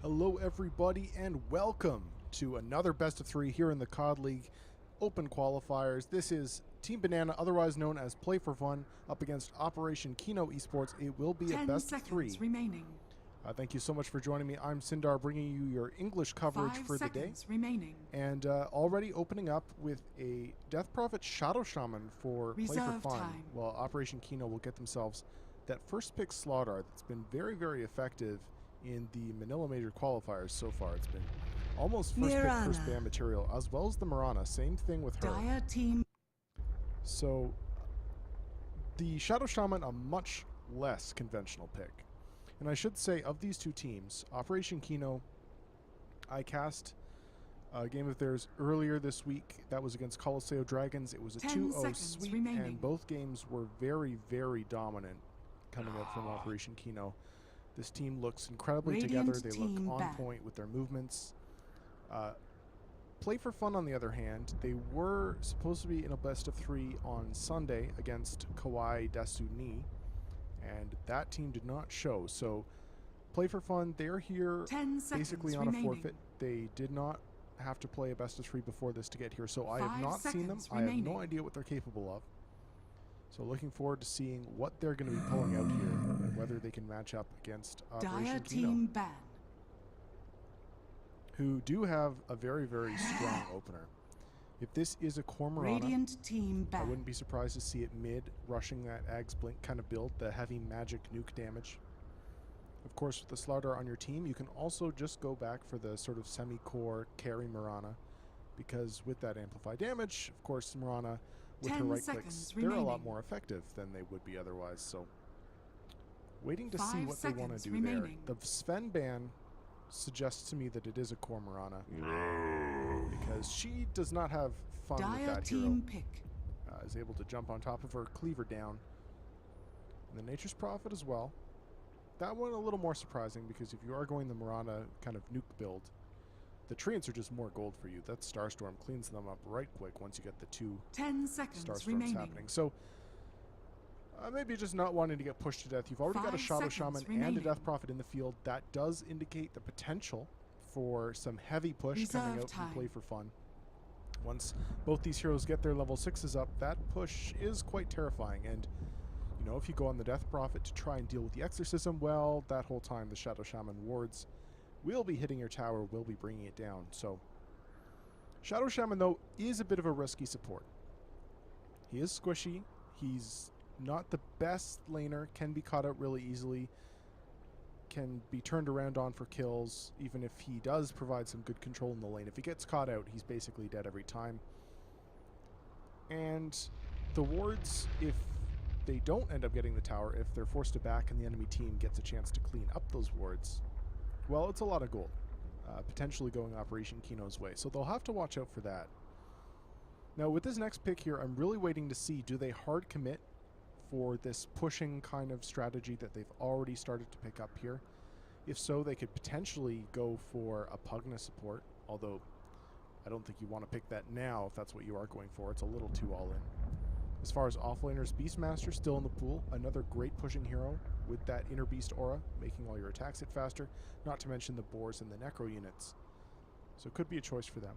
Hello everybody and welcome to another best of 3 here in the KOD League Open Qualifiers. This is Team Banana, otherwise known as Play for Fun, up against Operation Kino Esports. It will be a best of 3. Remaining. Thank you so much for joining me. I'm Sindar, bringing you your English coverage for the day. Remaining. And already opening up with a Death Prophet Shadow Shaman for Reserve Play for Fun. time. Well, Operation Kino will get themselves that first pick Slaughter that's been very, very effective in the Manila Major qualifiers so far. It's been almost first pick, first ban material, as well as the Mirana. Same thing with her. Dire team. So the Shadow Shaman, a much less conventional pick. And I should say, of these two teams, Operation Kino, I cast a game of theirs earlier this week. That was against Coliseo Dragons. It was a 2-0 sweep, remaining. And both games were very, very dominant coming out from Operation Kino. This team looks incredibly together. They look on point with their movements. Play for Fun, on the other hand, they were supposed to be in a best of 3 on Sunday against Kawaii Dasuni, and that team did not show. So Play for Fun, they're here basically on a forfeit. They did not have to play a best of 3 before this to get here, so I have not seen them. I have no idea what they're capable of. So looking forward to seeing what they're going to be pulling out here and whether they can match up against Operation Kino, who do have a very, very strong opener. If this is a core Mirana, I wouldn't be surprised to see it mid, rushing that Ag's Blink kind of build, the heavy magic nuke damage. Of course, with the Slaughter on your team, you can also just go back for the sort of semi-core carry Mirana, because with that amplified damage, of course, Mirana, with her right clicks, they're a lot more effective than they would be otherwise. So, waiting to see what they want to do there. The Sven ban suggests to me that it is a core Mirana, because she does not have fun with that hero. Is able to jump on top of her, cleave her down. And the Nature's Prophet as well. That one a little more surprising, because if you are going the Mirana kind of nuke build, the treants are just more gold for you. That Starstorm cleans them up right quick once you get the 2 Starstorms happening. So maybe just not wanting to get pushed to death. You've already got a Shadow Shaman and a Death Prophet in the field. That does indicate the potential for some heavy push coming out from Play for Fun. Once both these heroes get their level 6s up, that push is quite terrifying. And you know, if you go on the Death Prophet to try and deal with the Exorcism, well, that whole time the Shadow Shaman wards will be hitting your tower, will be bringing it down. So Shadow Shaman, though, is a bit of a risky support. He is squishy. He's not the best laner, can be caught out really easily, can be turned around on for kills, even if he does provide some good control in the lane. If he gets caught out, he's basically dead every time. And the wards, if they don't end up getting the tower, if they're forced to back and the enemy team gets a chance to clean up those wards, well, it's a lot of gold, potentially going Operation Kino's way. So they'll have to watch out for that. Now, with this next pick here, I'm really waiting to see, do they hard commit for this pushing kind of strategy that they've already started to pick up here? If so, they could potentially go for a Pugna support, although I don't think you want to pick that now if that's what you are going for. It's a little too all-in. As far as offlaners, Beastmaster still in the pool, another great pushing hero with that Inner Beast aura, making all your attacks hit faster, not to mention the Boars and the Necro units. So it could be a choice for them.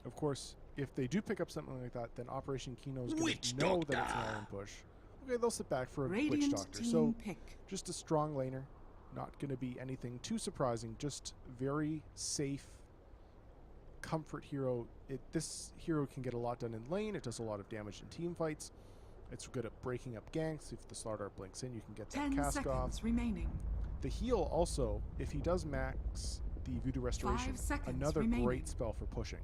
Of course, if they do pick up something like that, then Operation Kino's going to know that it's an all-in push. Okay, they'll sit back for a Witch Doctor. So just a strong laner, not going to be anything too surprising, just very safe comfort hero. This hero can get a lot done in lane. It does a lot of damage in team fights. It's good at breaking up ganks. If the Slaughter blinks in, you can get that cast off. The heal also, if he does max the Voodoo Restoration, another great spell for pushing,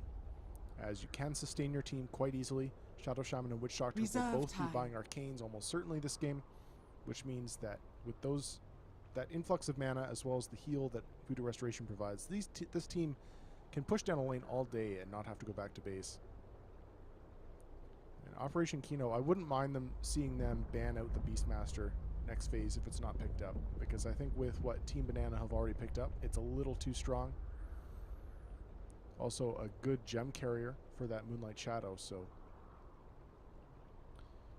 as you can sustain your team quite easily. Shadow Shaman and Witch Doctor will both be buying arcanes almost certainly this game, which means that with those, that influx of mana as well as the heal that Voodoo Restoration provides, this team can push down a lane all day and not have to go back to base. And Operation Kino, I wouldn't mind seeing them ban out the Beastmaster next phase if it's not picked up, because I think with what Team Banana have already picked up, it's a little too strong. Also a good gem carrier for that Moonlight Shadow. So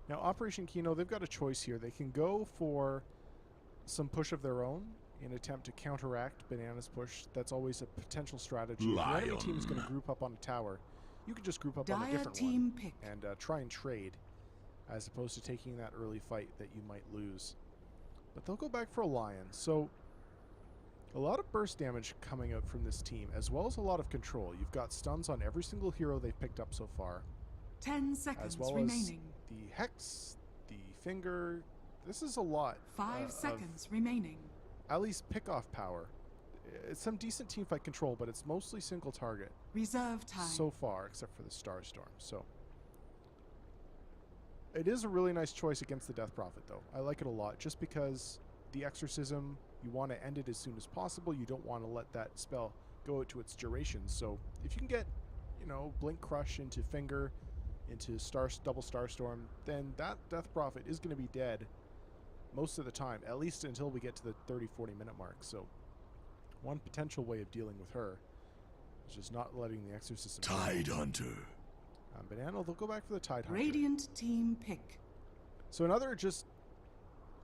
now Operation Kino, they've got a choice here. They can go for some push of their own in an attempt to counteract Banana's push. That's always a potential strategy. If your enemy team is going to group up on a tower, you could just group up on a different one and try and trade, as opposed to taking that early fight that you might lose. But they'll go back for a Lion. So a lot of burst damage coming out from this team, as well as a lot of control. You've got stuns on every single hero they've picked up so far. 10 seconds as well remaining. As the Hex, the Finger. This is a lot. 5 seconds remaining. At least pick-off power. It's some decent teamfight control, but it's mostly single target. Reserve time. So far, except for the Starstorm. So it is a really nice choice against the Death Prophet, though. I like it a lot, just because the Exorcism, you want to end it as soon as possible. You don't want to let that spell go out to its duration. So if you can get, you know, Blink Crush into Finger, into double Starstorm, then that Death Prophet is going to be dead most of the time, at least until we get to the 30-40 minute mark. So one potential way of dealing with her is just not letting the Exorcism Tidehunter. Banana, they'll go back for the Tidehunter. Radiant team pick. So another just,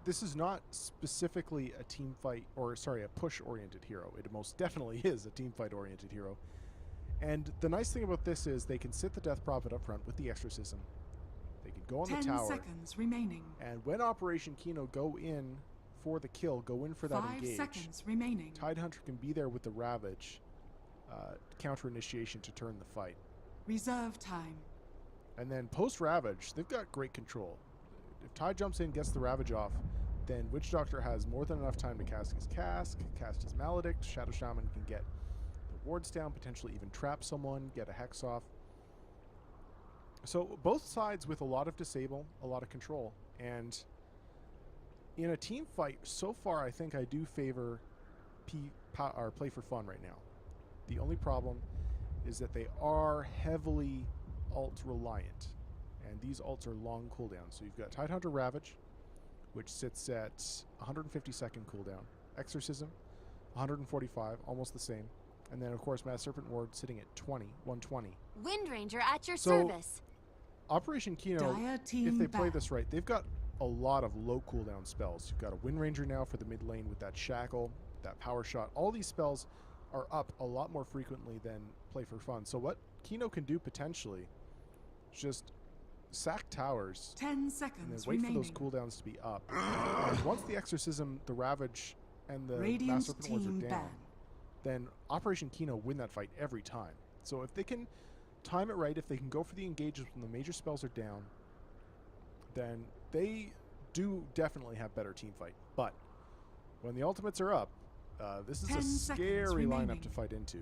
this is not specifically a team fight, or sorry, a push-oriented hero. It most definitely is a team fight-oriented hero. And the nice thing about this is they can sit the Death Prophet up front with the Exorcism. They can go on the tower. 10 seconds remaining. And when Operation Kino go in for the kill, go in for that engage. 5 seconds remaining. Tidehunter can be there with the Ravage counter initiation to turn the fight. Reserve time. And then post Ravage, they've got great control. If Tide jumps in, gets the Ravage off, then Witch Doctor has more than enough time to cast his Cask, cast his Maledict. Shadow Shaman can get the wards down, potentially even trap someone, get a Hex off. So both sides with a lot of disable, a lot of control. And in a team fight, so far I think I do favor Play for Fun right now. The only problem is that they are heavily ult reliant, and these ults are long cooldowns. So you've got Tidehunter Ravage, which sits at 150 second cooldown. Exorcism, 145, almost the same. And then of course Mass Serpent Ward sitting at 120. Wind Ranger at your service. Operation Kino, if they play this right, they've got a lot of low cooldown spells. You've got a Wind Ranger now for the mid lane with that Shackle, that Power Shot. All these spells are up a lot more frequently than Play for Fun. So what Kino can do potentially is just sack towers 10 seconds and then wait remaining. for those cooldowns to be up. And once the Exorcism, the Ravage, and the Mass Serpent Wards are down, then Operation Kino win that fight every time. So if they can time it right, if they can go for the engages when the major spells are down, then they do definitely have better team fight. But when the ultimates are up, this is a scary lineup to fight into.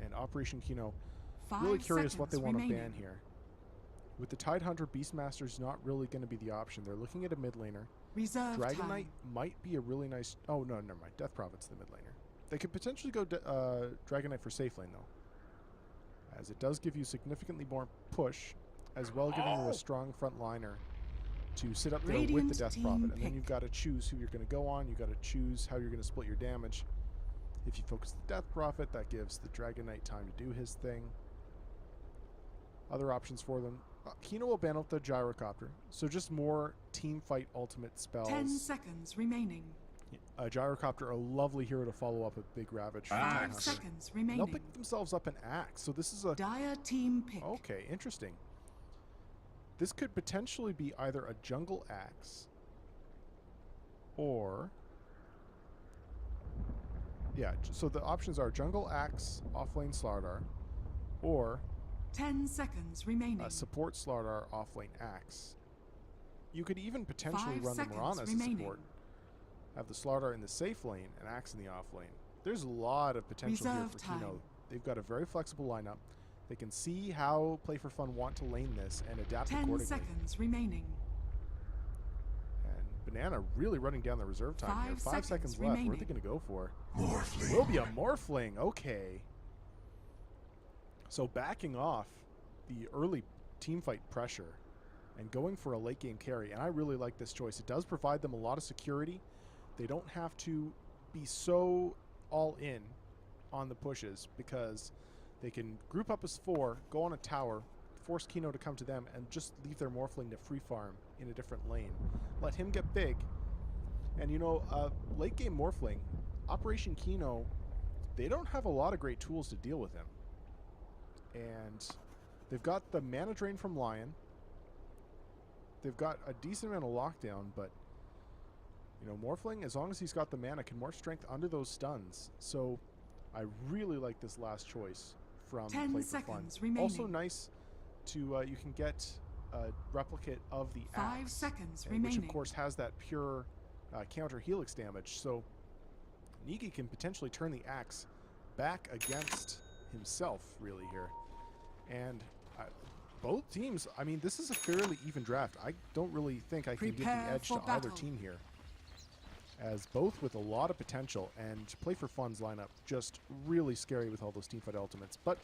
And Operation Kino, really curious what they want to ban here. With the Tidehunter, Beastmaster's not really going to be the option. They're looking at a mid laner. Dragon Knight might be a really nice... Oh, no, never mind. Death Prophet's the mid laner. They could potentially go Dragon Knight for safe lane, though, as it does give you significantly more push, as well giving you a strong front liner to sit up there with the Death Prophet. And then you've got to choose who you're going to go on. You've got to choose how you're going to split your damage. If you focus the Death Prophet, that gives the Dragon Knight time to do his thing. Other options for them. Kino will ban out the Gyrocopter, so just more team fight ultimate spells. 10 seconds remaining. Gyrocopter, a lovely hero to follow up with Big Ravage. 5 seconds remaining. They'll pick themselves up an axe, so this is a... Dire team pick. Okay, interesting. This could potentially be either a jungle axe or... Yeah, so the options are jungle axe, offlane Slardar, or 10 seconds remaining. A support Slardar, offlane axe. You could even potentially run the Mirana as a support. Have the Slardar in the safe lane and axe in the off lane. There's a lot of potential here for Kino. They've got a very flexible lineup. They can see how Play for Fun want to lane this and adapt accordingly. 10 seconds remaining. And Banana really running down the reserve time here. 5 seconds left. What are they going to go for? Morphling. Will be a Morphling. Okay. So backing off the early teamfight pressure and going for a late game carry. And I really like this choice. It does provide them a lot of security. They don't have to be so all in on the pushes because they can group up as 4, go on a tower, force Kino to come to them, and just leave their Morphling to free farm in a different lane. Let him get big, And you know, late game Morphling, Operation Kino, they don't have a lot of great tools to deal with him. And they've got the mana drain from Lion. They've got a decent amount of lockdown, but you know, Morphling, as long as he's got the mana, can more strength under those stuns. So I really like this last choice from 10 Play for seconds Fun. remaining. Also nice to you can get a replicate of the 5 axe, seconds which remaining. of course has that pure counter helix damage. So Niki can potentially turn the axe back against himself really here. And both teams, I mean, this is a fairly even draft. I don't really think I can give the edge to either team here, as both with a lot of potential, and Play for Fun's lineup just really scary with all those teamfight ultimates. But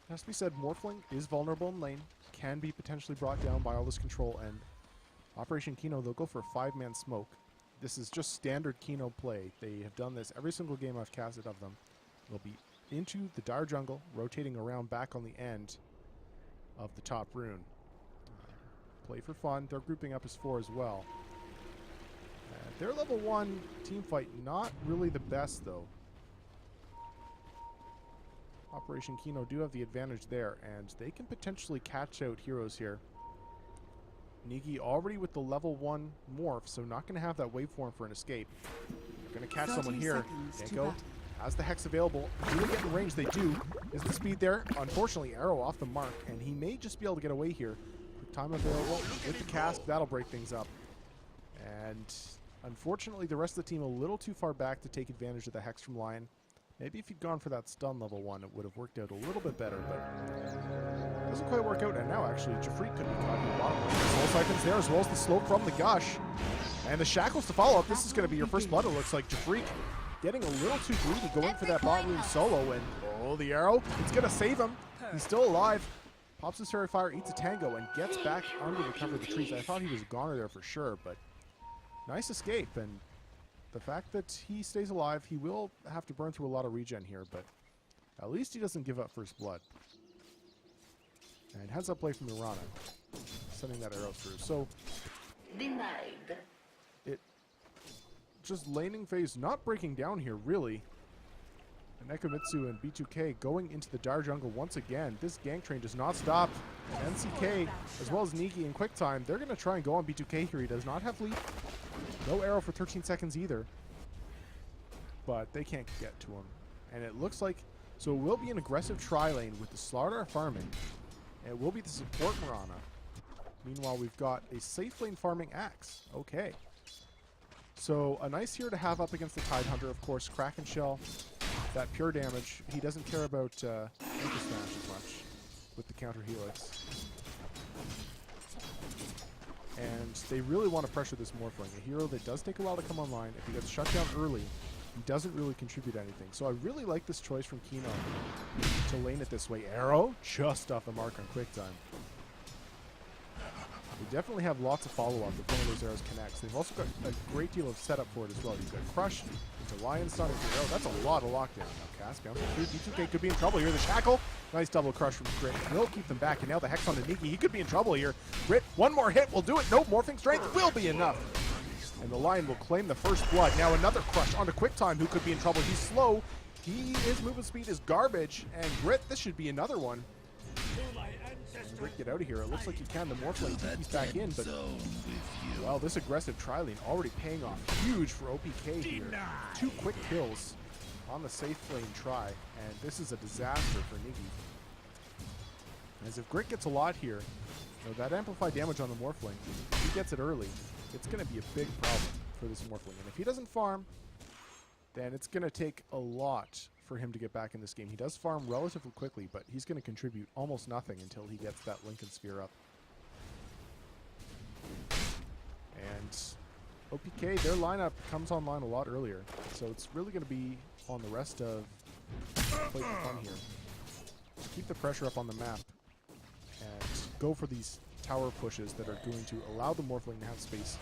it has to be said, Morphling is vulnerable in lane, can be potentially brought down by all this control, and Operation Kino, they'll go for a 5-man smoke. This is just standard Kino play. They have done this every single game I've casted of them. They'll be into the Dire Jungle, rotating around back on the end of the top rune. Play for Fun, they're grouping up as 4 as well. Their level 1 team fight, not really the best though. Operation Kino do have the advantage there, and they can potentially catch out heroes here. Niki already with the level 1 morph, so not going to have that waveform for an escape. They're going to catch someone here. Danko has the Hex available. Do they get in range? They do. Is the speed there? Unfortunately, arrow off the mark, and he may just be able to get away here. Quick time available with the cast. That'll break things up. And unfortunately, the rest of the team a little too far back to take advantage of the Hex from Lion. Maybe if he'd gone for that stun level 1, it would have worked out a little bit better, but doesn't quite work out. And now, actually, Jafreak could be caught in the bottom lane. Soul Siphons there, as well as the slope from the Gush. And the Shackles to follow up. This is going to be your first blood, it looks like. Jafreak getting a little too greedy, going for that bot rune solo, and oh, the arrow. It's going to save him. He's still alive. Pops his Fairy Fire, eats a Tango, and gets back under the cover of the trees. I thought he was a goner there for sure, but nice escape. And the fact that he stays alive, he will have to burn through a lot of regen here, but at least he doesn't give up first blood. And heads up play from Urana, sending that arrow through. So denied. It just laning phase not breaking down here really. And Nekomitsu and B2K going into the Dire Jungle once again. This gank train does not stop. And NCK as well as Niki in quick time, they're going to try and go on B2K here. He does not have leap. No arrow for 13 seconds either. But they can't get to him. And it looks like, so it will be an aggressive tri-lane with the Slardar farming. It will be the support Mirana. Meanwhile, we've got a safe lane farming Axe. Okay. So a nice hero to have up against the Tidehunter, of course. Kraken Shell, that pure damage. He doesn't care about Anchor Smash as much with the counter helix. And they really want to pressure this Morphling. A hero that does take a while to come online. If he gets shut down early, he doesn't really contribute anything. So I really like this choice from Kino to lane it this way. Arrow, just off the mark on quick time. They definitely have lots of follow-up if one of those arrows connects. They've also got a great deal of setup for it as well. You've got Crush into Lion Stun into Arrow. That's a lot of lockdown. Now Cast bouncing through. B2K could be in trouble here. The Shackle. Nice double crush from Grit. Will keep them back. And now the Hex on the Niki. He could be in trouble here. Grit, one more hit will do it. Nope, Morphing Strength will be enough. And the Lion will claim the first blood. Now another crush onto Quick Time, who could be in trouble. He's slow. His movement speed is garbage. And Grit, this should be another one. And Grit, get out of here. It looks like he can. The Morphling TP's back in, but well, this aggressive tri-lane already paying off huge for OPK here. 2 quick kills on the safe lane try, and this is a disaster for Niki. As if Grit gets a lot here, you know, that amplified damage on the Morphling, if he gets it early, it's going to be a big problem for this Morphling. And if he doesn't farm, then it's going to take a lot for him to get back in this game. He does farm relatively quickly, but he's going to contribute almost nothing until he gets that Lincoln Sphere up. And OPK, their lineup comes online a lot earlier, so it's really going to be on the rest of Play for Fun here. Keep the pressure up on the map and go for these tower pushes that are going to allow the Morphling to have space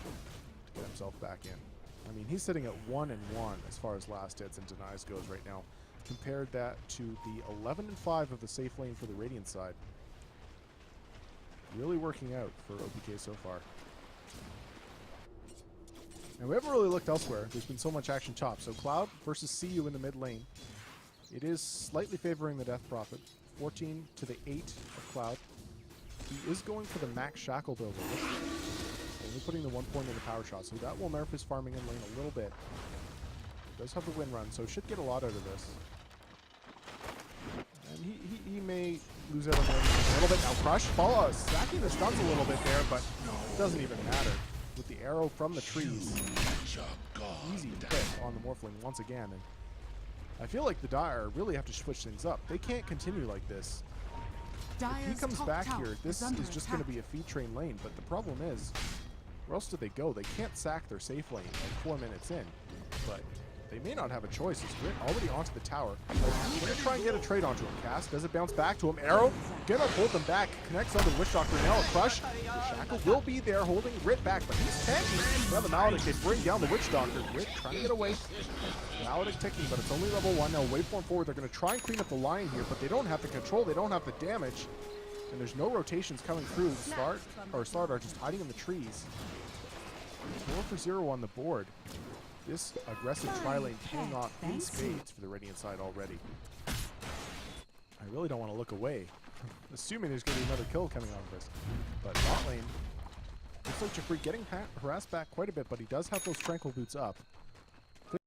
to get himself back in. I mean, he's sitting at 1-1 as far as last hits and denies goes right now. Compared that to the 11-5 of the safe lane for the Radiant side. Really working out for OPK so far. And we haven't really looked elsewhere. There's been so much action top. So Cloud versus CU in the mid lane. It is slightly favoring the Death Prophet. 14 to the 8 of Cloud. He is going for the max Shackle build. Only putting the 1 point in the power shot. So that will nerf his farming in lane a little bit. Does have the win run, so should get a lot out of this. And he may lose out on the a little bit. Now Crush, stacking the stuns a little bit there, but it doesn't even matter. With the arrow from the trees. Easy hit on the Morphling once again. And I feel like the Dire really have to switch things up. They can't continue like this. If he comes back here, this is just going to be a feed train lane. But the problem is, where else do they go? They can't sack their safe lane like 4 minutes in. But they may not have a choice. He's already onto the tower. We're going to try and get a trade onto him. Cast, does it bounce back to him? Arrow, gonna hold them back. Connects onto the Witch Doctor now. A Crush. The Shackle will be there holding Rit back, but he's tanking. Now the Maledict, they bring down the Witch Doctor. Rit trying to get away. Maledict ticking, but it's only level 1 now. Waveform forward. They're going to try and clean up the line here, but they don't have the control. They don't have the damage. And there's no rotations coming through. Slardar just hiding in the trees. 4 for 0 on the board. This aggressive tri-lane paying off in spades for the Radiant side already. I really don't want to look away, assuming there's going to be another kill coming out of this. But bot lane, looks like Jeffrey getting harassed back quite a bit, but he does have those Tranquil Boots up.